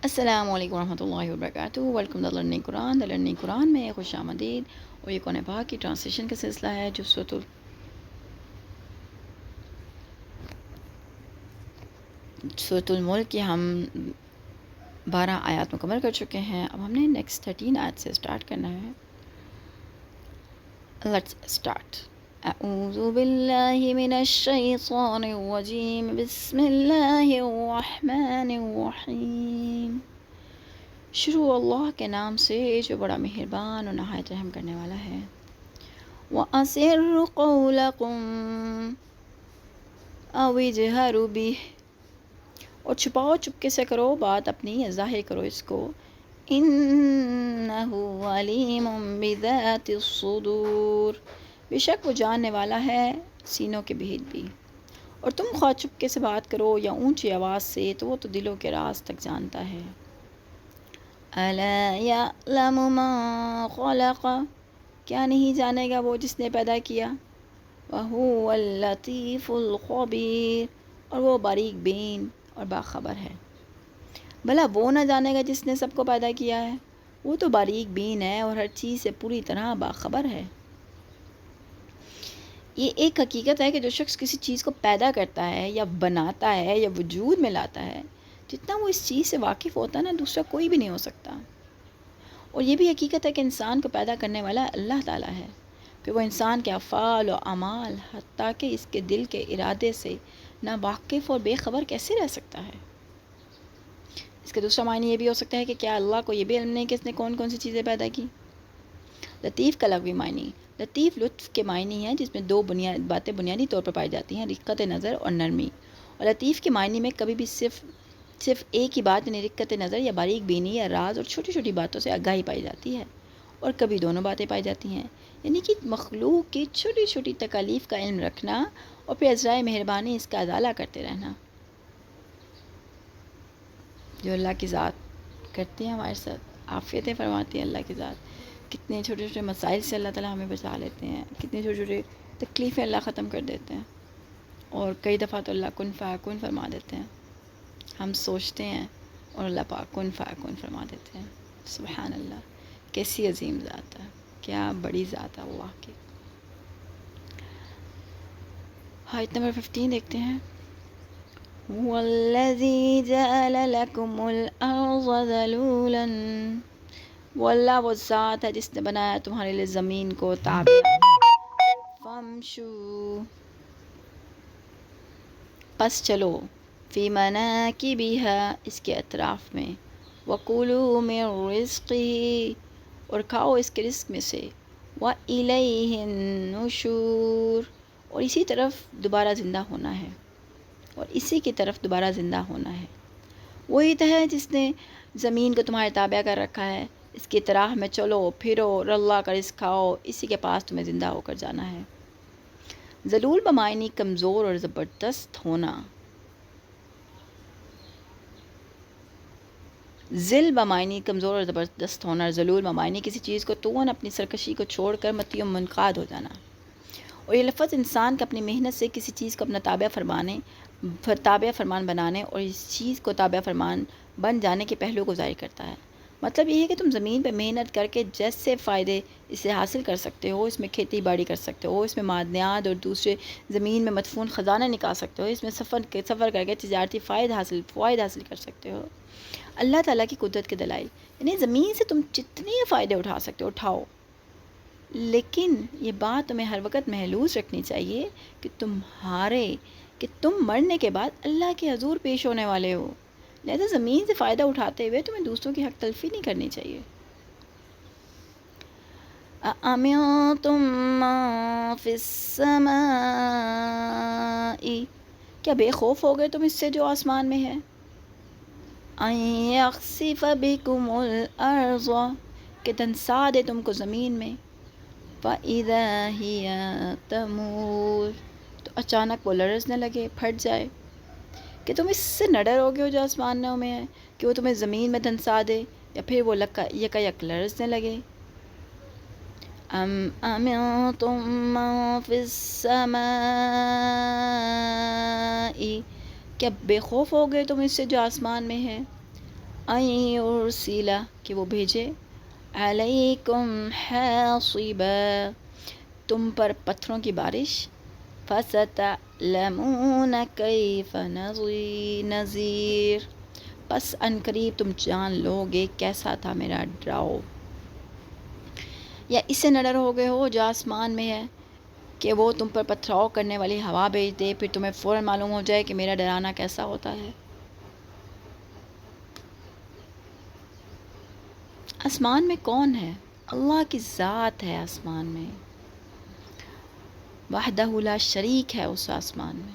السلام علیکم ورحمۃ اللہ وبرکاتہ۔ Welcome the learning Quran. The learning Quran میں خوش آمدید۔ اور یہ قرآن پاک کی ٹرانسلیشن کا سلسلہ ہے جو سورۃ الملک کی ہم 12 آیات مکمل کر چکے ہیں۔ اب ہم نے نیکسٹ 13 آیت سے اسٹارٹ کرنا ہے۔ Let's start. اعوذ باللہ من الشیطان الرجیم، بسم اللہ الرحمن الرحیم۔ شروع اللہ کے نام سے جو بڑا مہربان اور نہایت رحم کرنے والا ہے۔ وَأَسِرُّوا قَوْلَكُمْ أَوِ اجْهَرُوا بِهِ، اور چھپاؤ چپکے سے کرو بات اپنی یا ظاہر کرو اس کو۔ إِنَّهُ عَلِيمٌ بِذَاتِ الصُّدُورِ، بے شک وہ جاننے والا ہے سینوں کے بھید بھی۔ اور تم خواہ چپکے سے بات کرو یا اونچی آواز سے تو وہ تو دلوں کے راز تک جانتا ہے۔ أَلَا يَعْلَمُ مَن خَلَقَ، کیا نہیں جانے گا وہ جس نے پیدا کیا۔ وَهُوَ اللَّطِيفُ الْخَبِيرُ، اور وہ باریک بین اور باخبر ہے۔ بھلا وہ نہ جانے گا جس نے سب کو پیدا کیا ہے، وہ تو باریک بین ہے اور ہر چیز سے پوری طرح باخبر ہے۔ یہ ایک حقیقت ہے کہ جو شخص کسی چیز کو پیدا کرتا ہے یا بناتا ہے یا وجود میں لاتا ہے، جتنا وہ اس چیز سے واقف ہوتا ہے نا دوسرا کوئی بھی نہیں ہو سکتا۔ اور یہ بھی حقیقت ہے کہ انسان کو پیدا کرنے والا اللہ تعالیٰ ہے، کہ وہ انسان کے افعال و اعمال حتیٰ کہ اس کے دل کے ارادے سے نا واقف اور بے خبر کیسے رہ سکتا ہے۔ اس کا دوسرا معنی یہ بھی ہو سکتا ہے کہ کیا اللہ کو یہ بھی علم نہیں کہ اس نے کون کون سی چیزیں پیدا کی۔ لطیف کا لغوی معنی، لطیف لطف کے معنی ہے جس میں دو باتیں بنیادی طور پر پائی جاتی ہیں، رقت نظر اور نرمی۔ اور لطیف کے معنی میں کبھی بھی صرف ایک ہی بات یعنی رقت نظر یا باریک بینی یا راز اور چھوٹی چھوٹی باتوں سے آگاہی پائی جاتی ہے، اور کبھی دونوں باتیں پائی جاتی ہیں، یعنی کہ مخلوق کی چھوٹی چھوٹی تکالیف کا علم رکھنا اور پھر عذرائے مہربانی اس کا ازالہ کرتے رہنا۔ جو اللہ کی ذات کرتی ہے ہمارے ساتھ، عافیتیں فرماتی ہے اللہ کی ذات۔ کتنے چھوٹے چھوٹے مسائل سے اللہ تعالیٰ ہمیں بچا لیتے ہیں، کتنے چھوٹے چھوٹے تکلیفیں اللہ ختم کر دیتے ہیں، اور کئی دفعہ تو اللہ کن فیکون فرما دیتے ہیں۔ ہم سوچتے ہیں اور اللہ پاک کن فیکون فرما دیتے ہیں۔ سبحان اللہ، کیسی عظیم ذات ہے، کیا بڑی ذات ہے اللہ کی۔ آیت نمبر 15 دیکھتے ہیں۔ وَالَّذِي جَعَلَ لَكُمُ الْأَرْضَ ذَلُولًا، وہ اللہ وہ ذات ہے جس نے بنایا تمہارے لیے زمین کو تابع۔ فَامْشُوا، پس چلو، فِي مَنَاكِبِهَا، اس کے اطراف میں، وَكُلُوا مِن رِزْقِهِ، اور کھاؤ اس کے رزق میں سے، وَإِلَيْهِ النُّشُورُ، اور اسی طرف دوبارہ زندہ ہونا ہے، اور اسی کی طرف دوبارہ زندہ ہونا ہے۔ وہی تو ہے جس نے زمین کو تمہارے تابع کر رکھا ہے، اس کی طرح میں چلو پھرو اور اللہ کا رزق کھاؤ، اسی کے پاس تمہیں زندہ ہو کر جانا ہے۔ ذلول بمعنی کمزور اور زبردست ہونا، ذل بمعنی کمزور اور زبردست ہونا، اور ذلول بمعنی کسی چیز کو توڑ اپنی سرکشی کو چھوڑ کر متی و منقاد ہو جانا۔ اور یہ لفظ انسان کو اپنی محنت سے کسی چیز کو اپنا تابع فرمان بنانے اور اس چیز کو تابع فرمان بن جانے کے پہلو کو ظاہر کرتا ہے۔ مطلب یہ ہے کہ تم زمین پہ محنت کر کے جیسے فائدے اسے حاصل کر سکتے ہو، اس میں کھیتی باڑی کر سکتے ہو، اس میں معدنیات اور دوسرے زمین میں مدفون خزانہ نکال سکتے ہو، اس میں سفر کر کے تجارتی فوائد حاصل کر سکتے ہو۔ اللہ تعالیٰ کی قدرت کے دلائل، یعنی زمین سے تم جتنے فائدے اٹھا سکتے ہو اٹھاؤ، لیکن یہ بات تمہیں ہر وقت محسوس رکھنی چاہیے کہ تم مرنے کے بعد اللہ کے حضور پیش ہونے والے ہو، لہذا زمین سے فائدہ اٹھاتے ہوئے تمہیں دوسروں کی حق تلفی نہیں کرنی چاہیے۔ أَأَمِنْتُمْ مَن فِي السَّمَاءِ، کیا بے خوف ہو گئے تم اس سے جو آسمان میں ہے؟ أَن يَخْسِفَ بِكُمُ الْأَرْضَ، کہ دھنسا دے تم کو زمین میں، فَإِذَا هِيَ تَمُورُ، تو اچانک وہ لرزنے لگے، پھٹ جائے۔ کہ تم اس سے نہ ڈرو گے ہو جو آسمانوں میں ہے کہ وہ تمہیں زمین میں دھنسا دے یا پھر وہ یک لرزنے لگے۔ ام امنتم من فی السماء، کیا بے خوف ہو گئے تم اس سے جو آسمان میں ہے؟ ان یرسلا کہ وہ بھیجے علیکم حاصبا تم پر پتھروں کی بارش فَسَتَعْلَمُونَ كَيْفَ نَذِيرٌ پس ان قریب تم جان لو گے کیسا تھا میرا ڈراؤ. یا اس سے نہ ڈر ہو گئے ہو جو آسمان میں ہے کہ وہ تم پر پتھراؤ کرنے والی ہوا بھیج دے پھر تمہیں فوراً معلوم ہو جائے کہ میرا ڈرانا کیسا ہوتا ہے. آسمان میں کون ہے؟ اللہ کی ذات ہے آسمان میں، وحدہ لا شریک ہے اس آسمان میں.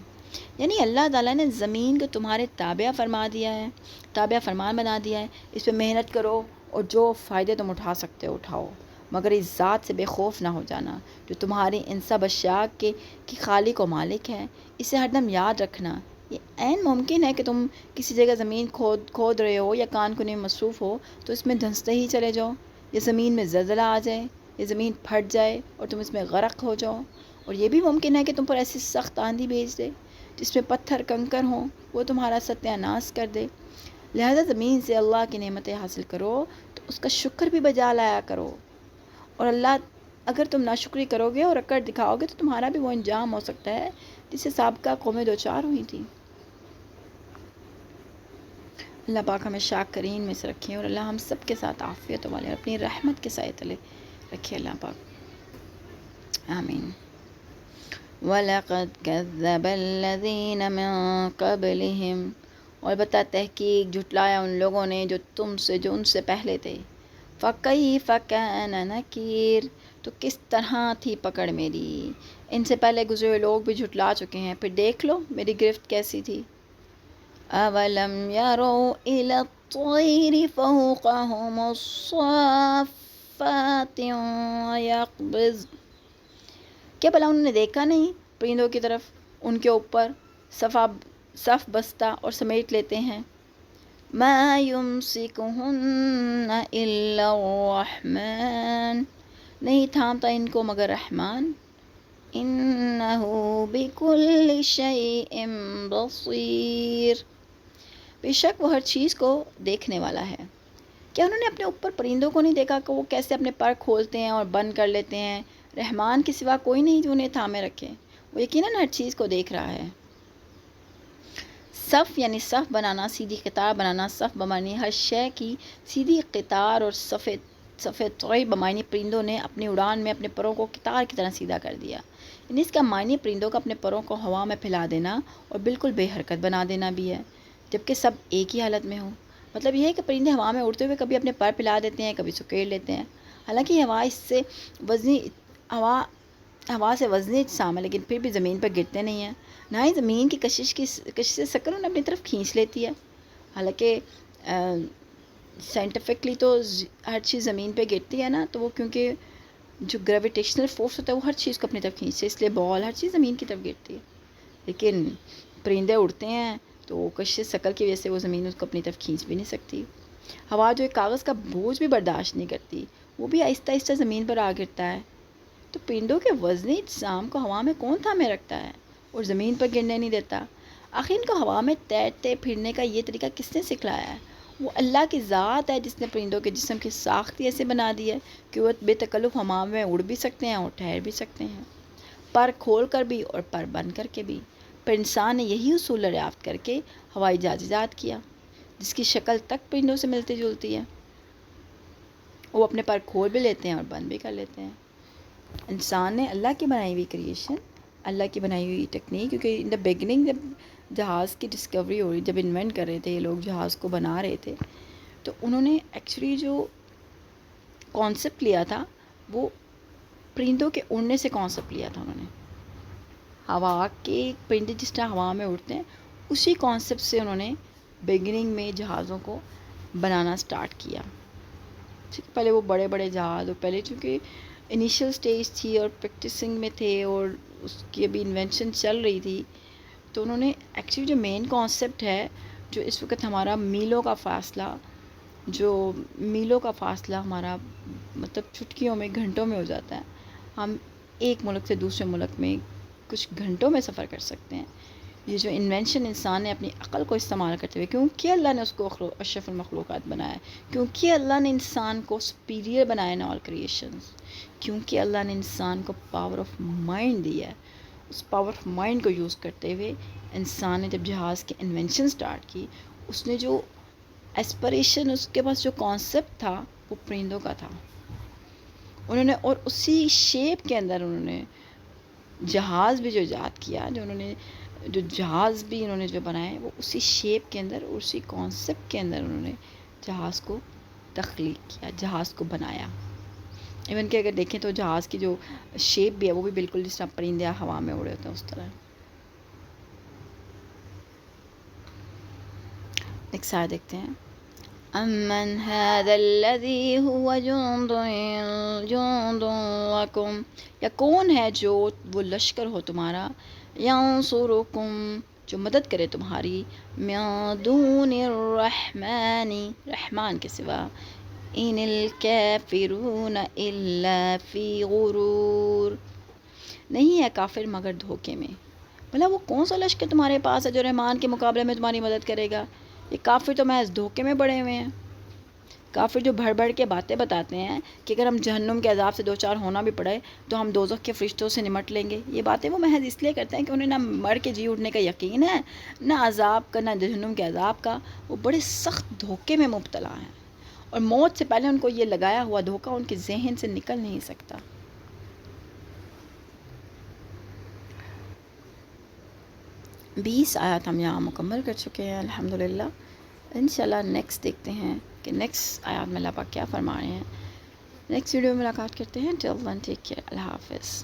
یعنی اللہ تعالیٰ نے زمین کو تمہارے تابع فرما دیا ہے، تابع فرمان بنا دیا ہے. اس پہ محنت کرو اور جو فائدے تم اٹھا سکتے ہو اٹھاؤ، مگر اس ذات سے بے خوف نہ ہو جانا جو تمہاری ان سب اشیاء کے کی خالق و مالک ہے. اسے ہر دم یاد رکھنا. یہ عین ممکن ہے کہ تم کسی جگہ زمین کھود رہے ہو یا کان کنی میں مصروف ہو تو اس میں دھنستے ہی چلے جاؤ، یا زمین میں زلزلہ آ جائے، یا زمین پھٹ جائے اور تم اس میں غرق ہو جاؤ. اور یہ بھی ممکن ہے کہ تم پر ایسی سخت آندھی بھیج دے جس میں پتھر کنکر ہوں، وہ تمہارا ستیہ ناش کر دے. لہذا زمین سے اللہ کی نعمتیں حاصل کرو تو اس کا شکر بھی بجا لایا کرو. اور اللہ اگر تم ناشکری کرو گے اور اکڑ دکھاؤ گے تو تمہارا بھی وہ انجام ہو سکتا ہے جس سے سابقہ قومیں دوچار ہوئی تھیں. اللہ پاک ہمیں شاکرین میں سے رکھیں اور اللہ ہم سب کے ساتھ عافیت والے اور اپنی رحمت کے سائے تلے رکھے اللہ پاک. آمین. وَلَقَدْ كَذَّبَ الَّذِينَ مِن قَبْلِهِمْ اور بتا تحقیق جھٹلایا ان لوگوں نے جو ان سے پہلے تھے. فَكَيْفَ كَانَ نَكِيرٌ تو کس طرح تھی پکڑ میری. ان سے پہلے گزرے ہوئے لوگ بھی جھٹلا چکے ہیں، پھر دیکھ لو میری گرفت کیسی تھی. أَوَلَمْ يَرَوْا إِلَى الطَّيْرِ فَوْقَهُمُ الصَّافَّاتِ وَيَقْبِضْنَ کیا بھلا انہوں نے دیکھا نہیں پرندوں کی طرف، ان کے اوپر صف بستہ اور سمیٹ لیتے ہیں. مَا يُمْسِكُهُنَّ إِلَّا الرَّحْمَنُ نہیں تھامتا ان کو مگر رحمان. إِنَّهُ بِكُلِّ شَيْءٍ بَصِيرٌ بے شک وہ ہر چیز کو دیکھنے والا ہے. کیا انہوں نے اپنے اوپر پرندوں کو نہیں دیکھا کہ وہ کیسے اپنے پر کھولتے ہیں اور بند کر لیتے ہیں؟ رحمان کے سوا کوئی نہیں جو انہیں تھامے رکھے. وہ یقیناً ہر چیز کو دیکھ رہا ہے. صف یعنی صف بنانا، سیدھی قطار بنانا. صف بمانی ہر شے کی سیدھی قطار اور صف طوی بمانی پرندوں نے اپنی اڑان میں اپنے پروں کو قطار کی طرح سیدھا کر دیا. یعنی اس کا معنی پرندوں کو اپنے پروں کو ہوا میں پھیلا دینا اور بالکل بے حرکت بنا دینا بھی ہے، جبکہ سب ایک ہی حالت میں ہوں. مطلب یہ ہے کہ پرندے ہوا میں اڑتے ہوئے کبھی اپنے پر پھیلا دیتے ہیں، کبھی سکیڑ لیتے ہیں. حالانکہ ہوا اس سے وزنی ہوا سے وزنی اجسام ہے، لیکن پھر بھی زمین پر گرتے نہیں ہیں. نہ ہی زمین کی کشش سے شکل انہیں اپنی طرف کھینچ لیتی ہے. حالانکہ سائنٹیفکلی تو ہر چیز زمین پہ گرتی ہے نا، تو وہ کیونکہ جو گریویٹیشنل فورس ہوتا ہے وہ ہر چیز کو اپنی طرف کھینچتے ہے، اس لیے بال ہر چیز زمین کی طرف گرتی ہے. لیکن پرندے اڑتے ہیں تو کشش شکل کی وجہ سے وہ زمین اس کو اپنی طرف کھینچ بھی نہیں سکتی. ہوا جو ایک کاغذ کا بوجھ بھی برداشت نہیں کرتی، وہ بھی آہستہ آہستہ زمین پر آ گرتا ہے. تو پرندوں کے وزنی اجسام کو ہوا میں کون تھامے رکھتا ہے اور زمین پر گرنے نہیں دیتا؟ آخر ان کو ہوا میں تیرتے پھرنے کا یہ طریقہ کس نے سکھلایا ہے؟ وہ اللہ کی ذات ہے جس نے پرندوں کے جسم کی ساخت ایسے بنا دی ہے کہ وہ بے تکلف ہوا میں اڑ بھی سکتے ہیں اور ٹھہر بھی سکتے ہیں، پر کھول کر بھی اور پر بند کر کے بھی. پر انسان نے یہی اصول دریافت کر کے ہوائی جہاز ایجاد کیا جس کی شکل تک پرندوں سے ملتی جلتی ہے. وہ اپنے پر کھول بھی لیتے ہیں اور بند بھی کر لیتے ہیں. انسان نے اللہ کی بنائی ہوئی کریشن، اللہ کی بنائی ہوئی ٹیکنیک، کیونکہ ان دا بگننگ جب جہاز کی ڈسکوری ہو رہی، جب انوینٹ کر رہے تھے یہ لوگ جہاز کو بنا رہے تھے، تو انہوں نے ایکچولی جو کانسیپٹ لیا تھا وہ پرندوں کے اڑنے سے کانسیپٹ لیا تھا. انہوں نے ہوا کے پرندے جس طرح ہوا میں اڑتے ہیں اسی کانسیپٹ سے انہوں نے بگننگ میں جہازوں کو بنانا سٹارٹ کیا. پہلے وہ بڑے بڑے جہاز، اور پہلے چونکہ انیشیل سٹیج تھی اور پریکٹسنگ میں تھے اور اس کی ابھی انوینشن چل رہی تھی، تو انہوں نے ایکچولی جو مین کانسیپٹ ہے جو اس وقت ہمارا میلوں کا فاصلہ ہمارا مطلب چٹکیوں میں گھنٹوں میں ہو جاتا ہے. ہم ایک ملک سے دوسرے ملک میں کچھ گھنٹوں میں سفر کر سکتے ہیں. یہ جو انوینشن انسان نے اپنی عقل کو استعمال کرتے ہوئے، کیونکہ اللہ نے اس کو اشرف المخلوقات بنایا ہے، کیونکہ اللہ نے انسان کو سپیریئر بنایا ان آل کریشنز، کیونکہ اللہ نے انسان کو پاور آف مائنڈ دیا ہے، اس پاور آف مائنڈ کو یوز کرتے ہوئے انسان نے جب جہاز کی انوینشن سٹارٹ کی، اس نے جو ایسپریشن، اس کے پاس جو کانسیپٹ تھا وہ پرندوں کا تھا، انہوں نے، اور اسی شیپ کے اندر انہوں نے جہاز بھی جو ایجاد کیا، جو انہوں نے جو جہاز بھی انہوں نے جو بنائے، وہ اسی شیپ کے اندر، اسی کانسیپٹ کے اندر انہوں نے جہاز کو تخلیق کیا، جہاز کو بنایا۔ ایون کہ اگر دیکھیں تو جہاز کی جو شیپ بھی ہے وہ بھی بالکل جس طرح پرندے ہوا میں اڑے ہوتے ہیں اس طرح۔ ایک ساتھ دیکھتے ہیں، امن هذا الذي هو جند لكم، یا کون ہے جو وہ لشکر ہو تمہارا، ینصرکم، جو مدد کرے تمہاری، من دون الرحمن، رحمان کے سوا، ان الکافرون الا فی غرور، نہیں ہے کافر مگر دھوکے میں۔ بھلا وہ کون سا لشکر تمہارے پاس ہے جو رحمان کے مقابلے میں تمہاری مدد کرے گا؟ یہ کافر تو محض دھوکے میں پڑے ہوئے ہیں۔ کافر جو بڑھ بڑھ کے باتیں بتاتے ہیں کہ اگر ہم جہنم کے عذاب سے دو چار ہونا بھی پڑے تو ہم دوزخ کے فرشتوں سے نمٹ لیں گے، یہ باتیں وہ محض اس لیے کرتے ہیں کہ انہیں نہ مر کے جی اٹھنے کا یقین ہے، نہ عذاب کا، نہ جہنم کے عذاب کا، وہ بڑے سخت دھوکے میں مبتلا ہیں، اور موت سے پہلے ان کو یہ لگایا ہوا دھوکہ ان کے ذہن سے نکل نہیں سکتا۔ 20 آیات ہم یہاں مکمل کر چکے ہیں الحمدللہ۔ انشاءاللہ نیکسٹ دیکھتے ہیں کہ نیکسٹ آیات میں اللہ پاک کیا فرما رہے ہیں۔ نیکسٹ ویڈیو میں ملاقات کرتے ہیں۔ ٹل دین ٹیک کیئر، اللہ حافظ۔